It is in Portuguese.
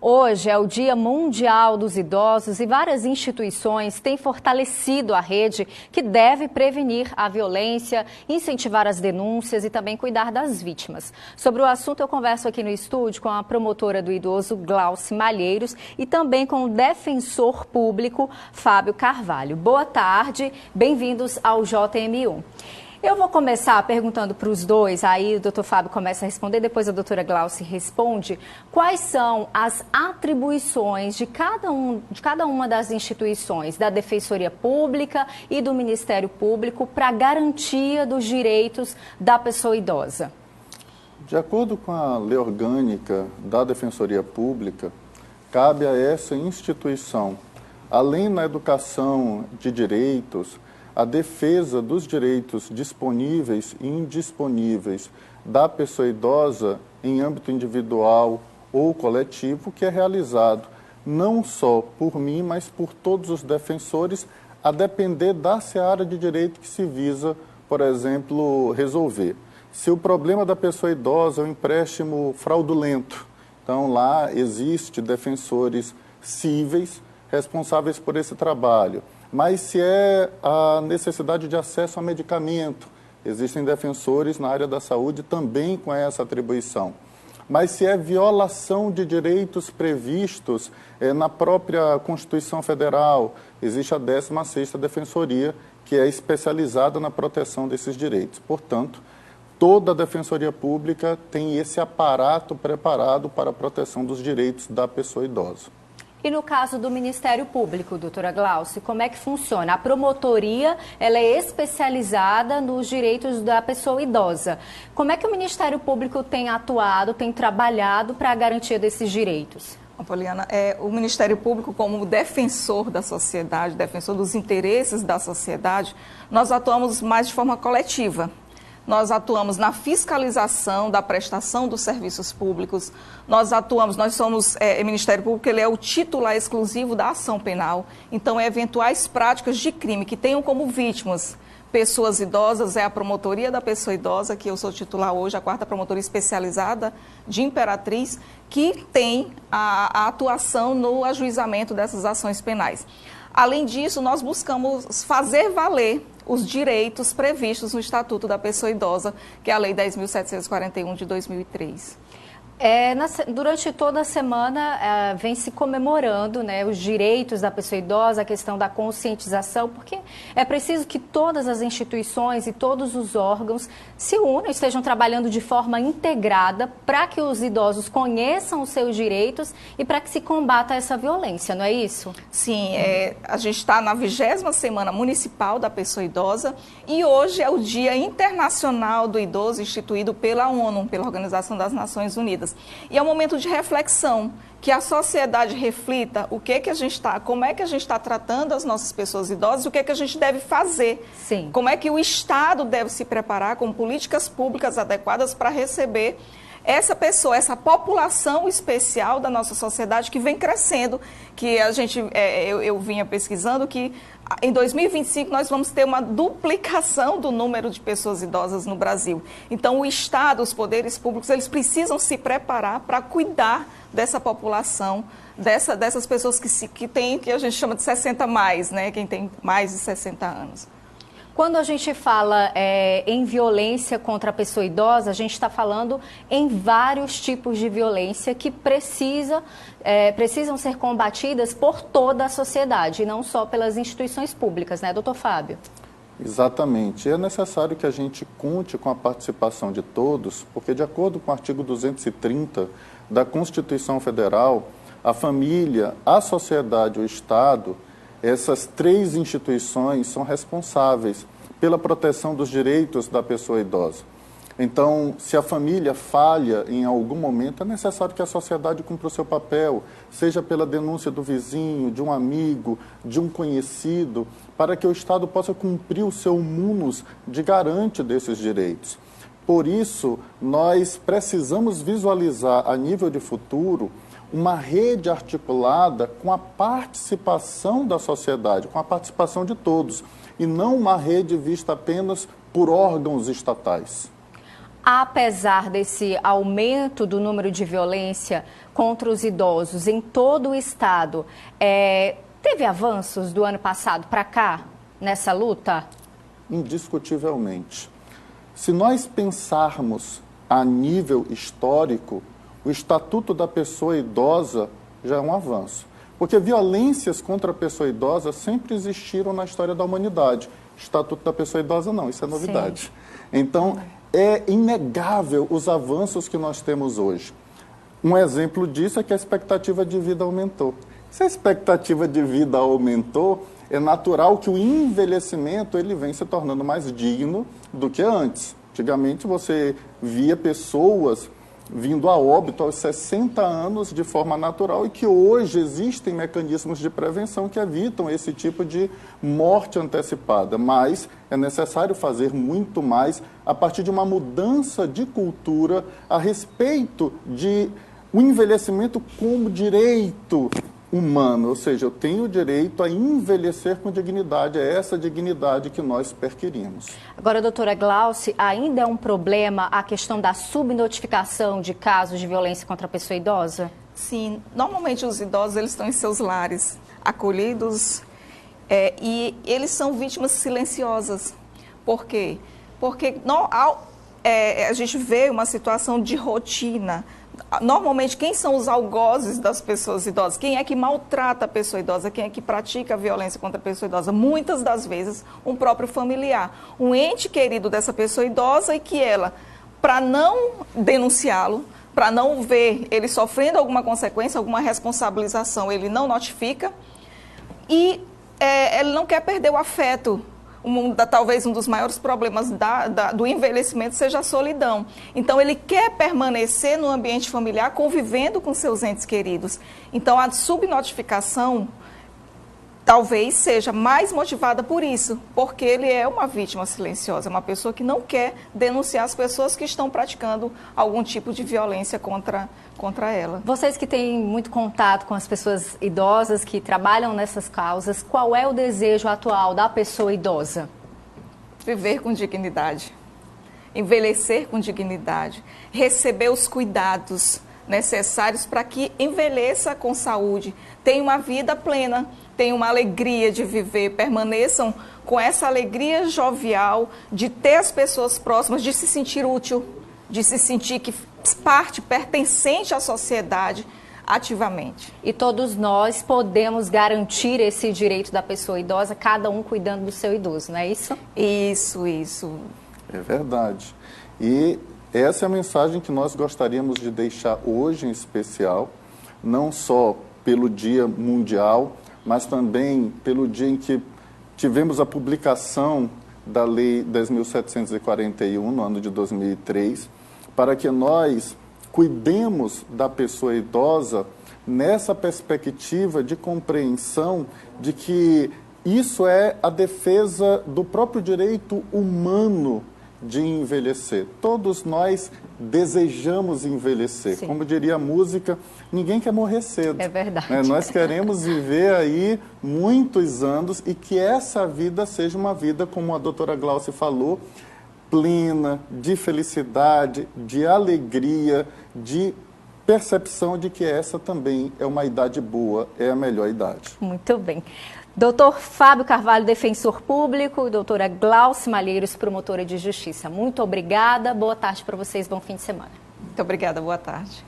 Hoje é o Dia Mundial dos Idosos e várias instituições têm fortalecido a rede que deve prevenir a violência, incentivar as denúncias e também cuidar das vítimas. Sobre o assunto, eu converso aqui no estúdio com a promotora do idoso Glauci Malheiros e também com o defensor público Fábio Carvalho. Boa tarde, bem-vindos ao JM1. Eu vou começar perguntando para os dois, aí o doutor Fábio começa a responder, depois a doutora Glauci responde. Quais são as atribuições de cada uma das instituições, da Defensoria Pública e do Ministério Público, para a garantia dos direitos da pessoa idosa? De acordo com a Lei Orgânica da Defensoria Pública, cabe a essa instituição, além na educação de direitos, a defesa dos direitos disponíveis e indisponíveis da pessoa idosa em âmbito individual ou coletivo, que é realizado não só por mim, mas por todos os defensores, a depender da seara de direito que se visa, por exemplo, resolver. Se o problema da pessoa idosa é um empréstimo fraudulento, então lá existe defensores cíveis responsáveis por esse trabalho. Mas se é a necessidade de acesso a medicamento, existem defensores na área da saúde também com essa atribuição. Mas se é violação de direitos previstos na própria Constituição Federal, existe a 16ª Defensoria, que é especializada na proteção desses direitos. Portanto, toda a Defensoria Pública tem esse aparato preparado para a proteção dos direitos da pessoa idosa. E no caso do Ministério Público, doutora Glauci, como é que funciona? A promotoria, ela é especializada nos direitos da pessoa idosa. Como é que o Ministério Público tem atuado, tem trabalhado para a garantia desses direitos? Poliana, o Ministério Público, como defensor da sociedade, defensor dos interesses da sociedade, nós atuamos mais de forma coletiva. Nós atuamos na fiscalização da prestação dos serviços públicos, nós somos, o Ministério Público, ele é o titular exclusivo da ação penal, então eventuais práticas de crime que tenham como vítimas pessoas idosas, é a Promotoria da Pessoa Idosa, que eu sou titular hoje, a 4ª Promotoria Especializada de Imperatriz, que tem a atuação no ajuizamento dessas ações penais. Além disso, nós buscamos fazer valer os direitos previstos no Estatuto da Pessoa Idosa, que é a Lei 10.741 de 2003. Durante toda a semana vem se comemorando, né, os direitos da pessoa idosa, a questão da conscientização, porque é preciso que todas as instituições e todos os órgãos se unam, estejam trabalhando de forma integrada para que os idosos conheçam os seus direitos e para que se combata essa violência, não é isso? Sim, a gente está na 20ª Semana Municipal da Pessoa Idosa e hoje é o Dia Internacional do Idoso, instituído pela ONU, pela Organização das Nações Unidas. E é um momento de reflexão, que a sociedade reflita como é que a gente está tratando as nossas pessoas idosas e o que é que a gente deve fazer. Sim. Como é que o Estado deve se preparar com políticas públicas adequadas para receber essa pessoa, essa população especial da nossa sociedade que vem crescendo, que eu vinha pesquisando que em 2025 nós vamos ter uma duplicação do número de pessoas idosas no Brasil. Então o Estado, os poderes públicos, eles precisam se preparar para cuidar dessa população, dessas pessoas que a gente chama de 60 mais, né? Quem tem mais de 60 anos. Quando a gente fala em violência contra a pessoa idosa, a gente está falando em vários tipos de violência que precisam ser combatidas por toda a sociedade, e não só pelas instituições públicas, né, doutor Fábio? Exatamente. É necessário que a gente conte com a participação de todos, porque de acordo com o artigo 230 da Constituição Federal, a família, a sociedade, o Estado, essas 3 instituições são responsáveis pela proteção dos direitos da pessoa idosa. Então, se a família falha em algum momento, é necessário que a sociedade cumpra o seu papel, seja pela denúncia do vizinho, de um amigo, de um conhecido, para que o Estado possa cumprir o seu munus de garante desses direitos. Por isso, nós precisamos visualizar a nível de futuro uma rede articulada com a participação da sociedade, com a participação de todos, e não uma rede vista apenas por órgãos estatais. Apesar desse aumento do número de violência contra os idosos em todo o estado, teve avanços do ano passado para cá nessa luta? Indiscutivelmente. Se nós pensarmos a nível histórico, o Estatuto da Pessoa Idosa já é um avanço. Porque violências contra a pessoa idosa sempre existiram na história da humanidade. Estatuto da Pessoa Idosa não, isso é novidade. Sim. Então, é inegável os avanços que nós temos hoje. Um exemplo disso é que a expectativa de vida aumentou. Se a expectativa de vida aumentou, é natural que o envelhecimento ele vem se tornando mais digno do que antes. Antigamente você via pessoas vindo a óbito aos 60 anos de forma natural e que hoje existem mecanismos de prevenção que evitam esse tipo de morte antecipada. Mas é necessário fazer muito mais a partir de uma mudança de cultura a respeito de o envelhecimento como direito humano, ou seja, eu tenho o direito a envelhecer com dignidade, é essa dignidade que nós perquirimos. Agora, doutora Glauce, ainda é um problema a questão da subnotificação de casos de violência contra a pessoa idosa? Sim, normalmente os idosos eles estão em seus lares, acolhidos, e eles são vítimas silenciosas. Por quê? Porque a gente vê uma situação de rotina. Normalmente, quem são os algozes das pessoas idosas? Quem é que maltrata a pessoa idosa? Quem é que pratica a violência contra a pessoa idosa? Muitas das vezes, um próprio familiar. Um ente querido dessa pessoa idosa e que ela, para não denunciá-lo, para não ver ele sofrendo alguma consequência, alguma responsabilização, ele não notifica e ele não quer perder o afeto. Talvez um dos maiores problemas do envelhecimento seja a solidão. Então, ele quer permanecer no ambiente familiar, convivendo com seus entes queridos. Então, a subnotificação talvez seja mais motivada por isso, porque ele é uma vítima silenciosa, uma pessoa que não quer denunciar as pessoas que estão praticando algum tipo de violência contra ela. Vocês que têm muito contato com as pessoas idosas, que trabalham nessas causas, qual é o desejo atual da pessoa idosa? Viver com dignidade, envelhecer com dignidade, receber os cuidados necessários para que envelheça com saúde, tenha uma vida plena, tenham uma alegria de viver, permaneçam com essa alegria jovial de ter as pessoas próximas, de se sentir útil, de se sentir que pertencente à sociedade ativamente. E todos nós podemos garantir esse direito da pessoa idosa, cada um cuidando do seu idoso, não é isso? Isso. É verdade. E essa é a mensagem que nós gostaríamos de deixar hoje em especial, não só pelo Dia Mundial, mas também pelo dia em que tivemos a publicação da Lei 10.741, no ano de 2003, para que nós cuidemos da pessoa idosa nessa perspectiva de compreensão de que isso é a defesa do próprio direito humano de envelhecer. Todos nós desejamos envelhecer. Sim. Como diria a música, ninguém quer morrer cedo. É verdade. Nós queremos viver aí muitos anos e que essa vida seja uma vida, como a doutora Glauce falou, plena, de felicidade, de alegria, de percepção de que essa também é uma idade boa, é a melhor idade. Muito bem. Doutor Fábio Carvalho, defensor público, doutora Glauce Malheiros, promotora de justiça. Muito obrigada, boa tarde para vocês, bom fim de semana. Muito obrigada, boa tarde.